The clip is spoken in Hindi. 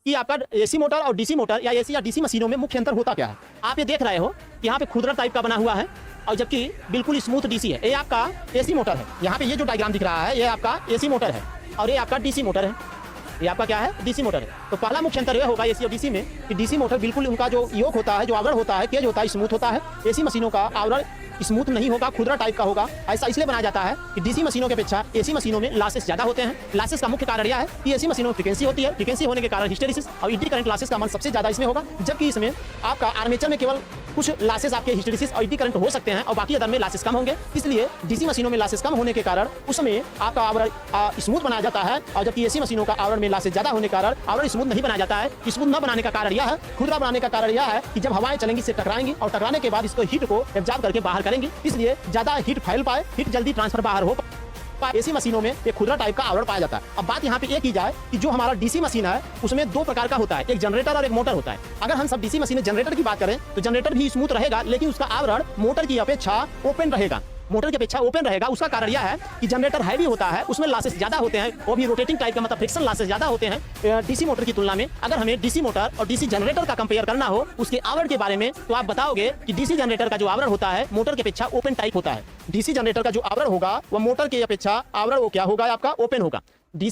कि आपका एसी मोटर और डीसी मोटर या एसी या डीसी मशीनों में मुख्य अंतर होता क्या है। आप ये देख रहे हो कि यहाँ पे खुरदरा टाइप का बना हुआ है और जबकि बिल्कुल स्मूथ डीसी है। ये आपका एसी मोटर है। यहाँ पे ये जो डायग्राम दिख रहा है ये आपका एसी मोटर है और ये आपका डीसी मोटर है। ये आपका क्या है, डीसी मोटर है। तो पहला मुख्य अंतर यह होगा एसी और डीसी में कि डीसी मोटर बिल्कुल उनका जो योक होता है, जो आवरण होता है, केज होता है, स्मूथ होता है। एसी मशीनों का आवरण स्मूथ नहीं होगा, खुरदरा टाइप का होगा। ऐसा इसलिए बनाया जाता है कि डीसी मशीनों के अपेक्षा एसी मशीनों में लॉसेस ज्यादा होते हैं। लॉसेस का मुख्य कारण यह है कि एसी मशीनों में फ्रीक्वेंसी होती है, फ्रीक्वेंसी होने के कारण हिस्टेरिसिस और ईडी करंट लॉसेस का मान सबसे ज्यादा इसमें होगा, जबकि इसमें आपका आर्मेचर में केवल कुछ लॉसेस आपके हिस्टेरिसिस और ईडी करंट हो सकते हैं और बाकी अदर में लॉसेस कम होंगे। इसलिए डीसी मशीनों में लॉसेस कम होने के कारण उसमें आपका आवरण स्मूथ बनाया जाता है और जबकि एसी मशीनों का आवरण में लॉसेस ज्यादा होने के कारण आवरण स्मूथ नहीं बनाया जाता है। स्मूथ न बनाने का कारण यह है, खुरदरा बनाने का कारण यह है कि जब हवाएं चलेंगी इससे टकराएंगी और टकराने के बाद इसको हीट को एब्जॉर्ब करके बाहर करेंगी, इसलिए ज्यादा हीट फैल पाए, हीट जल्दी ट्रांसफर बाहर हो। एसी मशीनों में एक खुरदरा टाइप का आवरण पाया जाता है। अब बात यहाँ पे ये की जाए कि जो हमारा डीसी मशीन है उसमें दो प्रकार का होता है, एक जनरेटर और एक मोटर होता है। अगर हम सब डीसी मशीन जनरेटर की बात करें तो जनरेटर भी स्मूथ रहेगा, लेकिन उसका आवरण मोटर की अपेक्षा ओपन रहेगा। मोटर की अपेक्षा ओपन रहेगा। उसका कारण यह है कि जनरेटर हैवी होता है, उसमें लॉसेस ज्यादा होते हैं, वो भी रोटेटिंग टाइप का, मतलब फ्रिक्शन लॉसेस ज्यादा होते हैं डीसी मोटर की तुलना में। अगर हमें डीसी मोटर और डीसी जनरेटर का कंपेयर करना हो उसके आवरण के बारे में, तो आप बताओगे कि डीसी जनरेटर का जो आवरण होता है मोटर की अपेक्षा ओपन टाइप होता है। डीसी जनरेटर का जो आवरण होगा वो मोटर की अपेक्षा आवरण वो क्या होगा, आपका ओपन होगा। डीसी